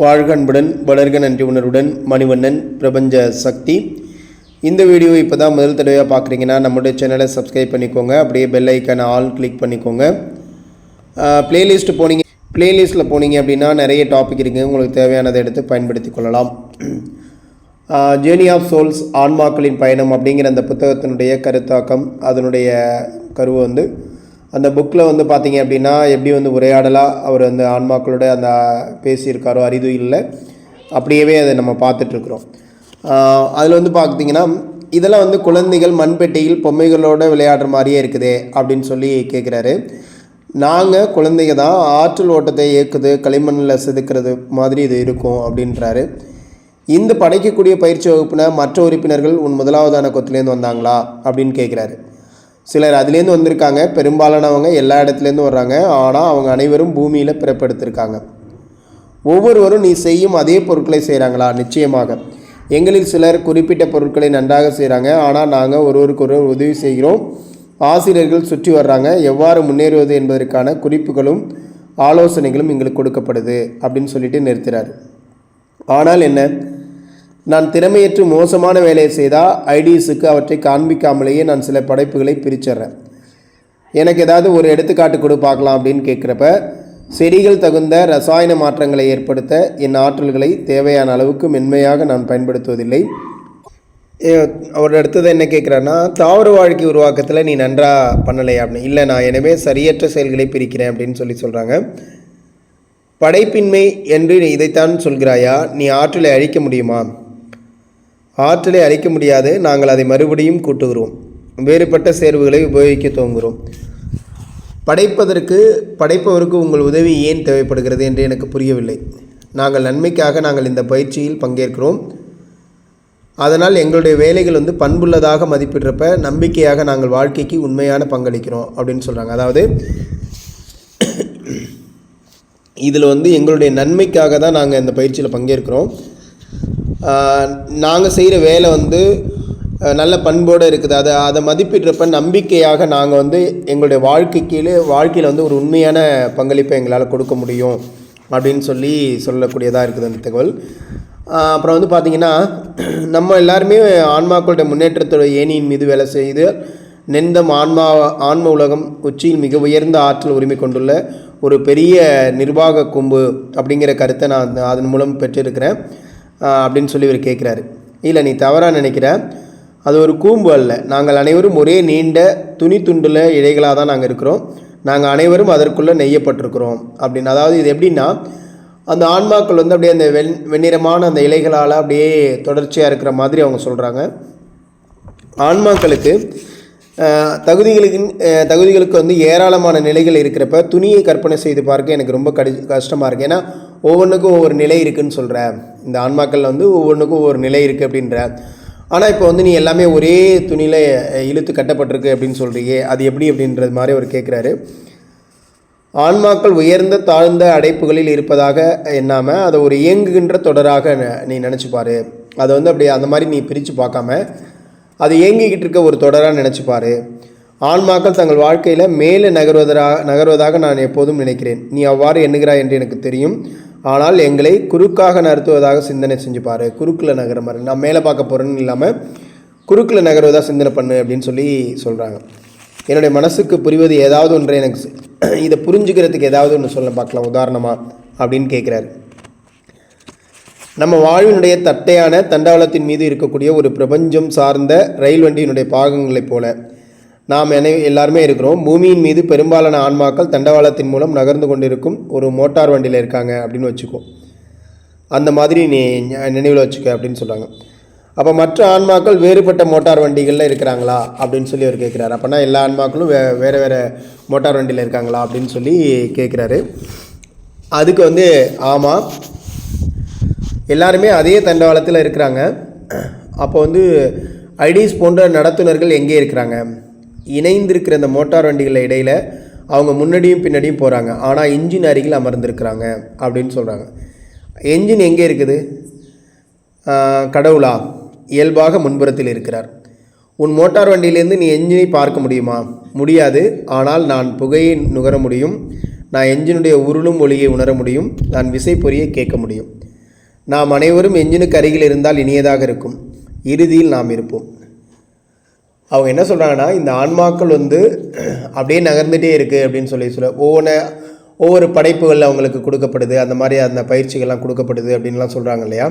வாழ்க அன்புடன் வளர்க நன்றி உணர்வுடன் மணிவண்ணன் பிரபஞ்ச சக்தி. இந்த வீடியோ இப்போ தான் முதல் தடவையாக பார்க்குறீங்கன்னா நம்மளுடைய சேனலை சப்ஸ்கிரைப் பண்ணிக்கோங்க. அப்படியே பெல் ஐக்கான ஆல் கிளிக் பண்ணிக்கோங்க. ப்ளேலிஸ்ட்டில் போனீங்க அப்படின்னா நிறைய டாபிக் இருக்குது. உங்களுக்கு தேவையானதை எடுத்து பயன்படுத்தி கொள்ளலாம். ஜேர்னி ஆஃப் சோல்ஸ் ஆன்மாக்களின் பயணம் அப்படிங்கிற அந்த புத்தகத்தினுடைய கருத்தாக்கம், அதனுடைய கருவை அந்த புக்கில் பார்த்தீங்க அப்படின்னா எப்படி உரையாடலாக அவர் ஆன்மாக்களோட அந்த பேசியிருக்காரோ அறிதுயில்ல அப்படியே அதை நம்ம பார்த்துட்ருக்குறோம். அதில் பார்த்தீங்கன்னா இதெல்லாம் குழந்தைகள் மண்பெட்டியில் பொம்மைகளோடு விளையாடுற மாதிரியே இருக்குதே அப்படின்னு சொல்லி கேட்குறாரு. நாங்கள் குழந்தைங்க தான், ஆற்றல் ஓட்டத்தை இயக்குது, களிமண்ணில் செதுக்கிறது மாதிரி இது இருக்கும் அப்படின்றாரு. இந்த படைக்கக்கூடிய பயிற்சி வகுப்புனா மற்ற உறுப்பினர்கள் உன் முதலாவதான கொத்துலேருந்து வந்தாங்களா அப்படின்னு கேட்குறாரு. சிலர் அதுலேருந்து வந்திருக்காங்க, பெரும்பாலானவங்க எல்லா இடத்துலேருந்து வர்றாங்க. ஆனால் அவங்க அனைவரும் பூமியில் பிறப்பெடுத்திருக்காங்க. ஒவ்வொருவரும் நீ செய்யும் அதே பொருட்களை செய்கிறாங்களா? நிச்சயமாக. எங்களில் சிலர் குறிப்பிட்ட பொருட்களை நன்றாக செய்கிறாங்க, ஆனால் நாங்கள் ஒருவருக்கொருவர் உதவி செய்கிறோம். ஆசிரியர்கள் சுற்றி வர்றாங்க. எவ்வாறு முன்னேறுவது என்பதற்கான குறிப்புகளும் ஆலோசனைகளும் எங்களுக்கு கொடுக்கப்படுது அப்படின்னு சொல்லிட்டு நிறுத்துகிறார். ஆனால் என்ன, நான் திறமையற்று மோசமான வேலையை செய்தால் ஐடிஸுக்கு அவற்றை காண்பிக்காமலேயே நான் சில படைப்புகளை பிரிச்சிட்றேன். எனக்கு ஏதாவது ஒரு எடுத்துக்காட்டு கொடு பார்க்கலாம் அப்படின்னு கேட்குறப்ப, செடிகள் தகுந்த ரசாயன மாற்றங்களை ஏற்படுத்த என் ஆற்றல்களை தேவையான அளவுக்கு மென்மையாக நான் பயன்படுத்துவதில்லை. அவர் அடுத்தது என்ன கேட்குறாருன்னா, தாவர வாழ்க்கை உருவாக்கத்தில் நீ நன்றாக பண்ணலை அப்படின்னு. இல்லை, நான் எனவே சரியற்ற செயல்களை பிரிக்கிறேன் அப்படின்னு சொல்கிறாங்க. படைப்பின்மை என்று இதைத்தான் சொல்கிறாயா? நீ ஆற்றலை அழிக்க முடியுமா? ஆற்றலை அழிக்க முடியாது. நாங்கள் அதை மறுபடியும் கூட்டுகிறோம். வேறுபட்ட சேர்வுகளை உபயோகிக்க துவங்குகிறோம். படைப்பவருக்கு உங்கள் உதவி ஏன் தேவைப்படுகிறது என்று எனக்கு புரியவில்லை. நாங்கள் நன்மைக்காக நாங்கள் இந்த பயிற்சியில் பங்கேற்கிறோம். அதனால் எங்களுடைய வேலைகள் பண்புள்ளதாக மதிப்பிடுறப்ப நம்பிக்கையாக நாங்கள் வாழ்க்கைக்கு உண்மையான பங்களிக்கிறோம் அப்படின்னு சொல்கிறாங்க. அதாவது இதில் எங்களுடைய நன்மைக்காக தான் நாங்கள் இந்த பயிற்சியில் பங்கேற்கிறோம். நாங்கள் செய்கிற வேலை நல்ல பண்போடு இருக்குது. அதை மதிப்பிடுறப்ப நம்பிக்கையாக நாங்கள் எங்களுடைய வாழ்க்கையில் ஒரு உண்மையான பங்களிப்பை எங்களால் கொடுக்க முடியும் அப்படின்னு சொல்லக்கூடியதாக இருக்குது அந்த தகவல். அப்புறம் பார்த்திங்கன்னா, நம்ம எல்லாருமே ஆன்மாக்களுடைய முன்னேற்றத்தோட ஏணியின் மீது வேலை செய்து நெந்தம் ஆன்ம உலகம் உச்சியில் மிக உயர்ந்த ஆற்றல் உரிமை கொண்டுள்ள ஒரு பெரிய நிர்வாக கொம்பு அப்படிங்கிற கருத்தை நான் அதன் மூலம் பெற்றிருக்கிறேன் அப்படின்னு சொல்லி இவர் கேட்குறாரு. இல்லை, நீ தவறாக நினைக்கிற. அது ஒரு கூம்பு அல்ல. நாங்கள் அனைவரும் ஒரே நீண்ட துணி துண்டில் இழைகளாக தான் நாங்கள் இருக்கிறோம். நாங்கள் அனைவரும் அதற்குள்ளே நெய்யப்பட்டிருக்கிறோம் அப்படின்னு. அதாவது இது எப்படின்னா, அந்த ஆன்மாக்கள் அப்படியே அந்த வெண்ணிறமான அந்த இலைகளால் அப்படியே தொடர்ச்சியாக இருக்கிற மாதிரி அவங்க சொல்கிறாங்க. ஆன்மாக்களுக்கு தகுதிகளுக்கு ஏராளமான நிலைகள் இருக்கிறப்ப துணியை கற்பனை செய்து பார்க்க எனக்கு ரொம்ப கஷ்டமாக இருக்குது. ஏன்னா ஒவ்வொன்றுக்கும் ஒவ்வொரு நிலை இருக்குதுன்னு சொல்கிறேன். இந்த ஆன்மாக்கள் ஒவ்வொன்றுக்கும் ஒவ்வொரு நிலை இருக்குது அப்படின்ற. ஆனால் இப்போ நீ எல்லாமே ஒரே துணியில் இழுத்து கட்டப்பட்டிருக்கு அப்படின்னு சொல்கிறீங்க, அது எப்படி அப்படின்றது மாதிரி அவர் கேட்குறாரு. ஆன்மாக்கள் உயர்ந்த தாழ்ந்த அடைப்புகளில் இருப்பதாக எண்ணாமல் அதை ஒரு இயங்குகின்ற தொடராக நீ நினச்சிப்பார். அதை அப்படி அந்த மாதிரி நீ பிரித்து பார்க்காம அது இயங்கிக்கிட்டு இருக்க ஒரு தொடராக நினச்சிப்பார். ஆன்மாக்கள் தங்கள் வாழ்க்கையில் மேலே நகர்வதாக நான் எப்போதும் நினைக்கிறேன். நீ அவ்வாறு எண்ணுகிறாய் என்று எனக்கு தெரியும். ஆனால் எங்களை குறுக்காக நகர்த்துவதாக சிந்தனை செஞ்சுப்பார். குறுக்கில் நகர மாதிரி நான் மேலே பார்க்க போகிறேன்னு இல்லாமல் குறுக்கில் நகர்வதாக சிந்தனை பண்ணு அப்படின்னு சொல்கிறாங்க. என்னுடைய மனசுக்கு புரிவது ஏதாவது ஒன்றை எனக்கு இதை புரிஞ்சுக்கிறதுக்கு ஏதாவது ஒன்று சொல்ல பார்க்கலாம் உதாரணமாக அப்படின்னு கேட்குறாரு. நம்ம வாழ்வினுடைய தட்டையான தண்டவாளத்தின் மீது இருக்கக்கூடிய ஒரு பிரபஞ்சம் சார்ந்த ரயில் வண்டியினுடைய பாகங்களைப் போல நாம் எல்லாருமே இருக்கிறோம். பூமியின் மீது பெரும்பாலான ஆன்மாக்கள் தண்டவாளத்தின் மூலம் நகர்ந்து கொண்டிருக்கும் ஒரு மோட்டார் வண்டியில் இருக்காங்க அப்படின்னு வச்சுக்கோ. அந்த மாதிரி நீ நினைவில் வச்சுக்க அப்படின்னு சொல்கிறாங்க. அப்போ மற்ற ஆன்மாக்கள் வேறுபட்ட மோட்டார் வண்டிகளில் இருக்கிறாங்களா அப்படின்னு அவர் கேட்குறாரு. அப்போனா எல்லா ஆன்மாக்களும் வேறு வேறு மோட்டார் வண்டியில் இருக்காங்களா அப்படின்னு கேட்குறாரு. அதுக்கு ஆமாம், எல்லாருமே அதே தண்டவாளத்தில் இருக்கிறாங்க. அப்போ ஐடிஸ் போன்ற நடத்துனர்கள் எங்கே இருக்கிறாங்க? இணைந்திருக்கிற அந்த மோட்டார் வண்டிகள் இடையில் அவங்க முன்னாடியும் பின்னாடியும் போகிறாங்க. ஆனால் இன்ஜின் அருகில் அமர்ந்திருக்கிறாங்க அப்படின்னு சொல்கிறாங்க. என்ஜின் எங்கே இருக்குது? கடவுளா? இயல்பாக முன்புறத்தில் இருக்கிறார். உன் மோட்டார் வண்டியிலேருந்து நீ என்ஜினை பார்க்க முடியுமா? முடியாது. ஆனால் நான் புகையை நுகர முடியும். நான் எஞ்சினுடைய உருளும் ஒளியை உணர முடியும். நான் விசை பொறியை கேட்க முடியும். நாம் அனைவரும் எஞ்சினுக்கு அருகில் இருந்தால் இனியதாக இருக்கும். இறுதியில் நாம் இருப்போம். அவங்க என்ன சொல்கிறாங்கன்னா, இந்த ஆன்மாக்கள் வந்து அப்படியே நகர்ந்துகிட்டே இருக்குது அப்படின்னு சொல்ல ஒவ்வொரு படைப்புகள் அவங்களுக்கு கொடுக்கப்படுது. அந்த மாதிரி அந்த பயிற்சிகள்லாம் கொடுக்கப்படுது அப்படின்லாம் சொல்கிறாங்க இல்லையா.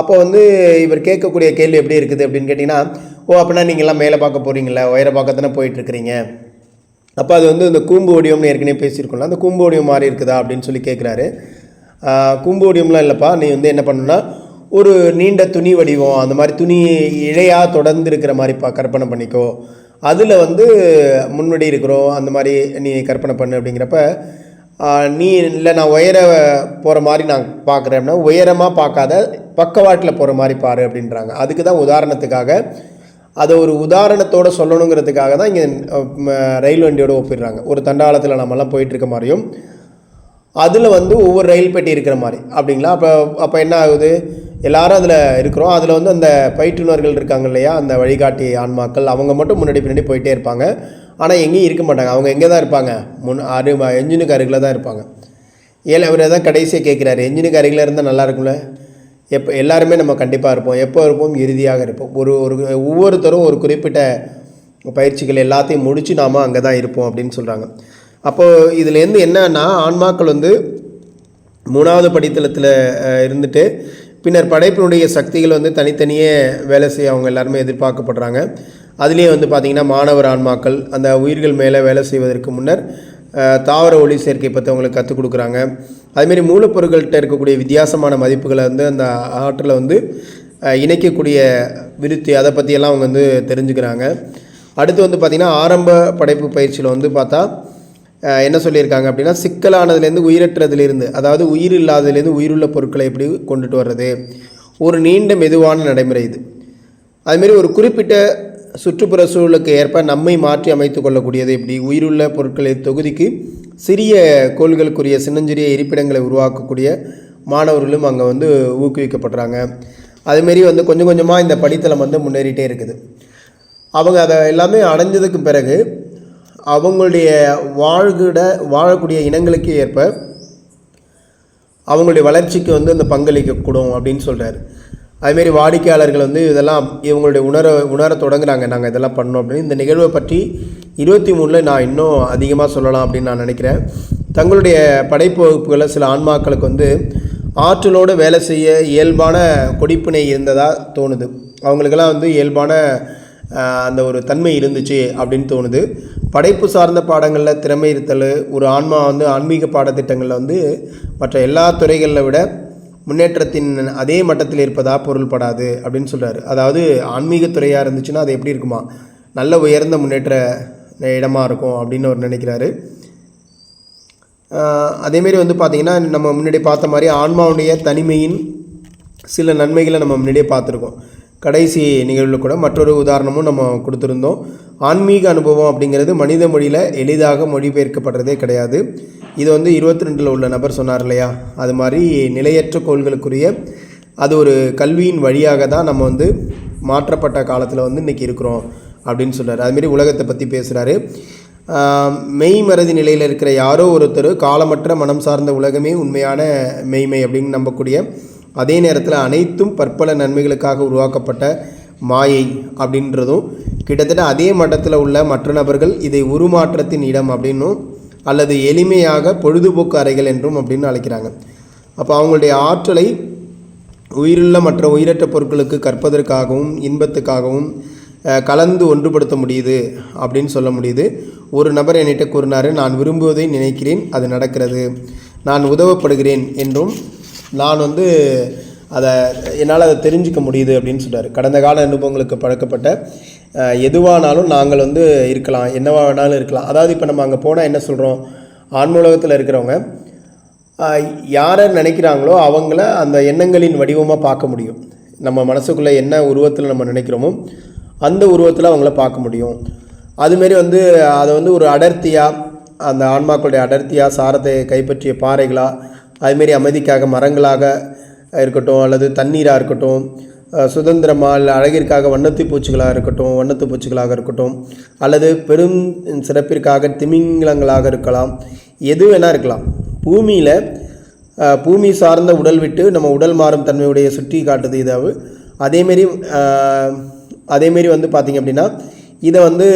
அப்போ வந்து இவர் கேட்கக்கூடிய கேள்வி எப்படி இருக்குது அப்படின்னு கேட்டிங்கன்னா, அப்படின்னா நீங்கள்லாம் மேலே பார்க்க போகிறீங்களா, உயர பார்க்க தானே போயிட்டுருக்கிறீங்க. அப்போ அது வந்து இந்த கூம்பு வடிவம்னு ஏற்கனவே பேசியிருக்கோம்ல, அந்த கூம்பு வடிவம் மாதிரி இருக்குதா அப்படின்னு சொல்லி கேட்குறாரு. கூம்பு வடிவம்லாம் இல்லைப்பா, நீ வந்து என்ன பண்ணணுன்னா ஒரு நீண்ட துணி வடிவம், அந்த மாதிரி துணி இழையாக தொடர்ந்து இருக்கிற மாதிரி கற்பனை பண்ணிக்கோ. அதில் வந்து முன்னாடி இருக்கிறோம் அந்த மாதிரி நீ கற்பனை பண்ணு அப்படிங்கிறப்ப, நீ இல்லை நான் உயர போகிற மாதிரி நான் பார்க்குறேன் அப்படின்னா, உயரமாக பார்க்காத பக்கவாட்டில் போகிற மாதிரி பாரு அப்படின்றாங்க. அதுக்கு தான் உதாரணத்துக்காக, அதை ஒரு உதாரணத்தோடு சொல்லணுங்கிறதுக்காக தான் இங்கே ரயில் வண்டியோடு ஒப்பிடுறாங்க. ஒரு தண்டாளத்தில் நம்மலாம் போயிட்டுருக்க மாதிரியும் அதில் வந்து ஒவ்வொரு ரயில் பெட்டி இருக்கிற மாதிரி அப்படிங்களா. அப்போ என்ன ஆகுது, எல்லாரும் அதில் இருக்கிறோம். அதில் வந்து அந்த பயிற்றுனர்கள் இருக்காங்க இல்லையா, அந்த வழிகாட்டி ஆன்மாக்கள், அவங்க மட்டும் பின்னாடி போயிட்டே இருப்பாங்க. ஆனால் எங்கேயும் இருக்க மாட்டாங்க. அவங்க எங்கே தான் இருப்பாங்க, என்ஜினுக்கு அருகில் தான் இருப்பாங்க. அவர் தான் கடைசியாக கேட்குறாரு, என்ஜினுக்கு அருகில் இருந்தால் நல்லா இருக்கும்ல. எல்லாருமே நம்ம கண்டிப்பாக இருப்போம். எப்போ இருப்போம், இறுதியாக இருப்போம். ஒவ்வொருத்தரும் ஒரு குறிப்பிட்ட பயிற்சிகள் எல்லாத்தையும் முடித்து நாம் அங்கே தான் இருப்போம் அப்படின்னு சொல்கிறாங்க. அப்போது இதுலேருந்து என்னன்னா, ஆன்மாக்கள் வந்து 3வது படித்தளத்தில் இருந்துட்டு பின்னர் படைப்பினுடைய சக்திகள் வந்து தனித்தனியே வேலை செய்ய அவங்க எல்லாருமே எதிர்பார்க்கப்படுறாங்க. அதுலேயே வந்து பார்த்திங்கன்னா மாணவர் ஆன்மாக்கள் அந்த உயிர்கள் மேலே வேலை செய்வதற்கு முன்னர் தாவர ஒளி சேர்க்கை பற்றி அவங்களுக்கு கற்றுக் கொடுக்குறாங்க. அதுமாரி மூலப்பொருட்கள்கிட்ட இருக்கக்கூடிய வித்தியாசமான மதிப்புகளை வந்து அந்த ஆற்றில் வந்து இணைக்கக்கூடிய விருத்தி, அதை பற்றியெல்லாம் அவங்க வந்து தெரிஞ்சுக்கிறாங்க. அடுத்து வந்து பார்த்திங்கன்னா ஆரம்ப படைப்பு பயிற்சியில் வந்து பார்த்தா என்ன சொல்லியிருக்காங்க அப்படின்னா, சிக்கலானதுலேருந்து உயிரற்றதுலேருந்து, அதாவது உயிர் இல்லாததுலேருந்து உயிருள்ள பொருட்களை எப்படி கொண்டுட்டு வர்றது, ஒரு நீண்ட மெதுவான நடைமுறை இது. அதுமாரி ஒரு குறிப்பிட்ட சுற்றுப்புற சூழலுக்கு ஏற்ப நம்மை மாற்றி அமைத்து கொள்ளக்கூடியது எப்படி, உயிருள்ள பொருட்களை தொகுதிக்கு சிறிய கோள்களுக்குரிய சின்னஞ்சிறிய இருப்பிடங்களை உருவாக்கக்கூடிய மாணவர்களும் அங்கே வந்து ஊக்குவிக்கப்படுறாங்க. அதுமாரி வந்து கொஞ்சம் கொஞ்சமாக இந்த படித்தளம் வந்து முன்னேறிட்டே இருக்குது. அவங்க அதை எல்லாமே அடைஞ்சதுக்கு பிறகு அவங்களுடைய வாழக்கூடிய இனங்களுக்கு ஏற்ப அவங்களுடைய வளர்ச்சிக்கு வந்து அந்த பங்களிக்கக்கூடும் அப்படின்னு சொல்கிறார். அதுமாரி வாடிக்கையாளர்கள் வந்து இதெல்லாம் இவங்களுடைய உணர தொடங்குறாங்க, நாங்கள் இதெல்லாம் பண்ணோம் அப்படின்னு. இந்த நிகழ்வை பற்றி 23 நான் இன்னும் அதிகமாக சொல்லலாம் அப்படின்னு நான் நினைக்கிறேன். தங்களுடைய படைப்பு வகுப்புகளை சில ஆன்மாக்களுக்கு வந்து ஆற்றலோடு வேலை செய்ய இயல்பான கொடிப்பினை இருந்ததாக தோணுது. அவங்களுக்கெல்லாம் வந்து இயல்பான அந்த ஒரு தன்மை இருந்துச்சு அப்படின்னு தோணுது. படைப்பு சார்ந்த பாடங்களில் திறமை இருத்தல் ஒரு ஆன்மா வந்து ஆன்மீக பாடத்திட்டங்களில் வந்து மற்ற எல்லா துறைகளில் விட முன்னேற்றத்தின் அதே மட்டத்தில் இருப்பதாக பொருள்படாது அப்படின்னு சொல்கிறார். அதாவது ஆன்மீகத்துறையாக இருந்துச்சுன்னா அது எப்படி இருக்குமா, நல்ல உயர்ந்த முன்னேற்ற இடமாக இருக்கும் அப்படின்னு அவர் நினைக்கிறாரு. அதேமாரி வந்து பார்த்திங்கன்னா நம்ம முன்னாடி பார்த்த மாதிரி ஆன்மாவுடைய தனிமையின் சில நன்மைகளை நம்ம முன்னாடியே பார்த்துருக்கோம். கடைசி நிகழ்வில் கூட மற்றொரு உதாரணமும் நம்ம கொடுத்துருந்தோம். ஆன்மீக அனுபவம் அப்படிங்கிறது மனித மொழியில் எளிதாக மொழிபெயர்க்கப்படுறதே கிடையாது. இது வந்து 22 உள்ள நபர் சொன்னார் இல்லையா, அது மாதிரி நிலையற்ற கோள்களுக்குரிய அது ஒரு கல்வியின் வழியாக தான் நம்ம வந்து மாற்றப்பட்ட காலத்தில் வந்து இன்றைக்கி இருக்கிறோம் அப்படின்னு சொல்கிறார். அதுமாரி உலகத்தை பற்றி பேசுகிறாரு. மெய்மறதி நிலையில் இருக்கிற யாரோ ஒருத்தர் காலமற்ற மனம் சார்ந்த உலகமே உண்மையான மெய்மை அப்படின்னு நம்பக்கூடிய, அதே நேரத்தில் அனைத்தும் பற்பல நன்மைகளுக்காக உருவாக்கப்பட்ட மாயை அப்படின்றதும், கிட்டத்தட்ட அதே மட்டத்தில் உள்ள மற்ற நபர்கள் இதை உருமாற்றத்தின் இடம் அப்படின்னும் அல்லது எளிமையாக பொழுதுபோக்கு அறைகள் என்றும் அப்படின்னு அழைக்கிறாங்க. அப்போ அவங்களுடைய ஆற்றலை உயிருள்ள மற்ற உயிரற்ற பொருட்களுக்கு கற்பதற்காகவும் இன்பத்துக்காகவும் கலந்து ஒன்றுபடுத்த முடியுது அப்படின்னு சொல்ல முடியுது. ஒரு நபர் என்கிட்ட கூறினார், நான் விரும்புவதை நினைக்கிறேன், அது நடக்கிறது, நான் உதவப்படுகிறேன் என்றும் நான் வந்து என்னால் அதை தெரிஞ்சிக்க முடியுது அப்படின்னு சொல்கிறார். கடந்த கால அனுபவங்களுக்கு பழக்கப்பட்ட எதுவானாலும் நாங்கள் வந்து இருக்கலாம், என்னவா வேணாலும் இருக்கலாம். அதாவது இப்போ நம்ம அங்கே போனால் என்ன சொல்கிறோம், ஆன்மூலகத்தில் இருக்கிறவங்க யாரை நினைக்கிறாங்களோ அவங்கள அந்த எண்ணங்களின் வடிவமாக பார்க்க முடியும். நம்ம மனசுக்குள்ளே என்ன உருவத்தில் நம்ம நினைக்கிறோமோ அந்த உருவத்தில் அவங்கள பார்க்க முடியும். அதுமாரி வந்து அதை வந்து ஒரு அடர்த்தியாக, அந்த ஆன்மாக்களுடைய அடர்த்தியாக சாரத்தை கைப்பற்றிய பாறைகளாக, அதுமாரி அமைதிக்காக மரங்களாக இருக்கட்டும் அல்லது தண்ணீராக இருக்கட்டும், சுதந்திரமாக இல்லை அழகிற்காக வண்ணத்து பூச்சிகளாக இருக்கட்டும் அல்லது பெரும் சிறப்பிற்காக திமிங்கலங்களாக இருக்கலாம், எது வேணால் இருக்கலாம். பூமியில் பூமி சார்ந்த உடல் விட்டு நம்ம உடல் மாறும் தன்மையுடைய சுட்டி காட்டுது இதாவது. அதேமாரி வந்து பார்த்திங்க அப்படின்னா இதை வந்து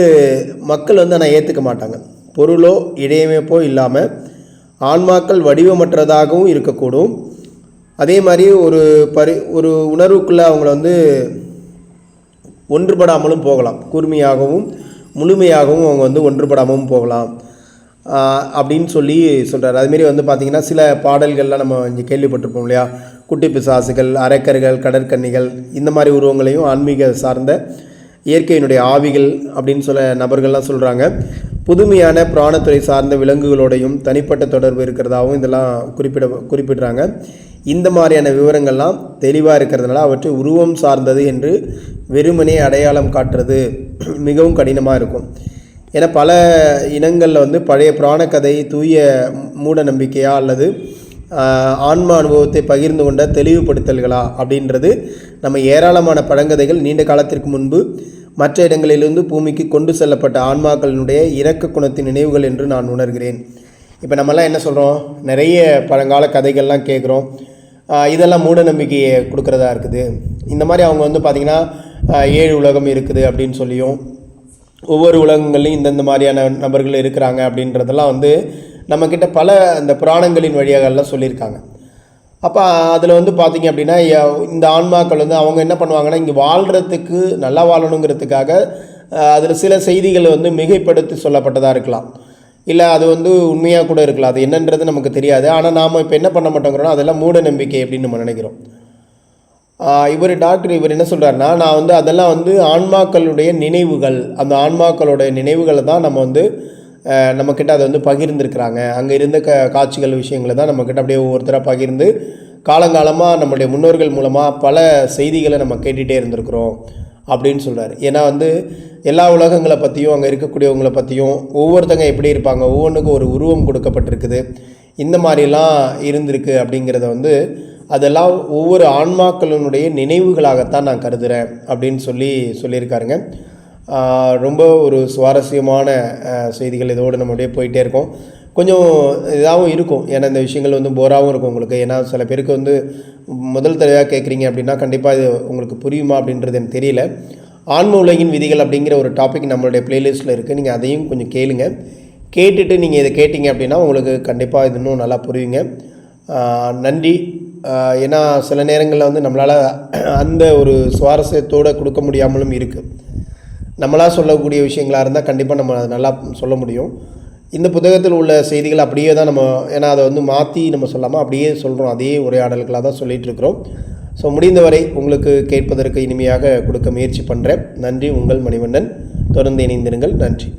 மக்கள் வந்து ஆனால் ஏற்றுக்க மாட்டாங்க. பொருளோ இடையமைப்போ இல்லாமல் ஆன்மாக்கள் வடிவமற்றதாகவும் இருக்கக்கூடும். அதே மாதிரி ஒரு உணர்வுக்குள்ளே அவங்கள வந்து ஒன்றுபடாமலும் போகலாம். கூர்மையாகவும் முழுமையாகவும் அவங்க வந்து ஒன்றுபடாமலும் போகலாம் அப்படின்னு சொல்கிறார். அதுமாரி வந்து பார்த்திங்கன்னா சில பாடல்கள்லாம் நம்ம இங்கே கேள்விப்பட்டிருப்போம் இல்லையா, குட்டி பிசாசுகள், அரக்கர்கள், கடற்கன்னிகள், இந்த மாதிரி உருவங்களையும் ஆன்மீக சார்ந்த இயற்கையினுடைய ஆவிகள் அப்படின்னு நபர்கள்லாம் சொல்கிறாங்க. புதுமையான பிராணத்துறை சார்ந்த விலங்குகளோடையும் தனிப்பட்ட தொடர்பு இருக்கிறதாகவும் இதெல்லாம் குறிப்பிடுறாங்க. இந்த மாதிரியான விவரங்கள்லாம் தெளிவாக இருக்கிறதுனால அவற்றை உருவம் சார்ந்தது என்று வெறுமனே அடையாளம் காட்டுறது மிகவும் கடினமாக இருக்கும். ஏன்னா பல இனங்களில் வந்து பழைய புராண கதை தூய மூட நம்பிக்கையா அல்லது ஆன்ம அனுபவத்தை பகிர்ந்து கொண்ட தெளிவுபடுத்தல்களா அப்படின்றது நம்ம ஏராளமான பழங்கதைகள் நீண்ட காலத்திற்கு முன்பு மற்ற இடங்களிலிருந்து பூமிக்கு கொண்டு செல்லப்பட்ட ஆன்மாக்களினுடைய இரக்க குணத்தின் நினைவுகள் என்று நான் உணர்கிறேன். இப்போ நம்மலாம் என்ன சொல்கிறோம், நிறைய பழங்கால கதைகள்லாம் கேட்குறோம், இதெல்லாம் மூட நம்பிக்கையை கொடுக்குறதா இருக்குது. இந்த மாதிரி அவங்க வந்து பார்த்திங்கன்னா 7 உலகம் இருக்குது அப்படின்னு சொல்லியும் ஒவ்வொரு உலகங்கள்லையும் இந்தந்த மாதிரியான நபர்கள் இருக்கிறாங்க அப்படின்றதெல்லாம் வந்து நம்மக்கிட்ட பல அந்த புராணங்களின் வழியாகலாம் சொல்லியிருக்காங்க. அப்போ அதில் வந்து பார்த்திங்க அப்படின்னா இந்த ஆன்மாக்கள் வந்து அவங்க என்ன பண்ணுவாங்கன்னா இங்கே வாழ்கிறதுக்கு நல்லா வாழணுங்கிறதுக்காக அதில் சில செய்திகள் வந்து மிகைப்படுத்தி சொல்லப்பட்டதாக இருக்கலாம், இல்லை அது வந்து உண்மையாக கூட இருக்கலாம், அது என்னன்றது நமக்கு தெரியாது. ஆனால் நாம் இப்போ என்ன பண்ண மாட்டோங்கிறோன்னா அதெல்லாம் மூட நம்பிக்கை அப்படின்னு நம்ம நினைக்கிறோம். இவர் என்ன சொல்கிறாருன்னா, நான் வந்து அதெல்லாம் வந்து ஆன்மாக்களுடைய நினைவுகள், அந்த ஆன்மாக்களுடைய நினைவுகளை தான் நம்ம வந்து நம்மக்கிட்ட அதை வந்து பகிர்ந்துருக்குறாங்க. அங்கே இருந்த காட்சிகள் விஷயங்களை தான் நம்மக்கிட்ட அப்படியே ஒவ்வொருத்தராக பகிர்ந்து காலங்காலமாக நம்மளுடைய முன்னோர்கள் மூலமாக பல செய்திகளை நம்ம கேட்டுகிட்டே இருந்திருக்கிறோம் அப்படின்னு சொல்கிறார். ஏன்னா வந்து எல்லா உலகங்களை பற்றியும் அங்கே இருக்கக்கூடியவங்களை பற்றியும் ஒவ்வொருத்தங்க எப்படி இருப்பாங்க, ஒவ்வொன்றுக்கும் ஒரு உருவம் கொடுக்கப்பட்டிருக்குது, இந்த மாதிரிலாம் இருந்திருக்கு அப்படிங்கிறத வந்து அதெல்லாம் ஒவ்வொரு ஆன்மாக்களினுடைய நினைவுகளாகத்தான் நான் கருதுகிறேன் அப்படின்னு சொல்லியிருக்காருங்க. ரொம்ப ஒரு சுவாரஸ்யமான செய்திகள் இதோடு நம்ம அப்படியே போயிட்டே இருக்கோம். கொஞ்சம் இதாகவும் இருக்கும், ஏன்னா இந்த விஷயங்கள் வந்து போராகவும் இருக்கும் உங்களுக்கு. ஏன்னா சில பேருக்கு வந்து முதல் தடவையாக கேட்குறீங்க அப்படின்னா கண்டிப்பாக இது உங்களுக்கு புரியுமா அப்படின்றது எனக்கு தெரியல. ஆன்ம உலகின் விதிகள் அப்படிங்கிற ஒரு டாபிக் நம்மளுடைய ப்ளேலிஸ்ட்டில் இருக்குது, நீங்கள் அதையும் கொஞ்சம் கேட்டுட்டு நீங்கள் இதை கேட்டிங்க அப்படின்னா உங்களுக்கு கண்டிப்பாக இது இன்னும் நல்லா புரியுங்க. நன்றி. ஏன்னா சில நேரங்களில் வந்து நம்மளால் அந்த ஒரு சுவாரஸ்யத்தோடு கொடுக்க முடியாமலும் இருக்குது. நம்மளாக சொல்லக்கூடிய விஷயங்களாக இருந்தால் கண்டிப்பாக நம்ம அதை நல்லா சொல்ல முடியும். இந்த புத்தகத்தில் உள்ள செய்திகள் அப்படியே தான் நம்ம, ஏன்னா அதை வந்து மாற்றி நம்ம சொல்லாமல் அப்படியே சொல்கிறோம், அதே உரையாடல்களாக தான் சொல்லிகிட்டு இருக்கிறோம். ஸோ முடிந்தவரை உங்களுக்கு கேட்பதற்கு இனிமையாக கொடுக்க முயற்சி பண்ணுறேன். நன்றி. உங்கள் மணிவண்ணன். தொடர்ந்து இணைந்திருங்கள். நன்றி.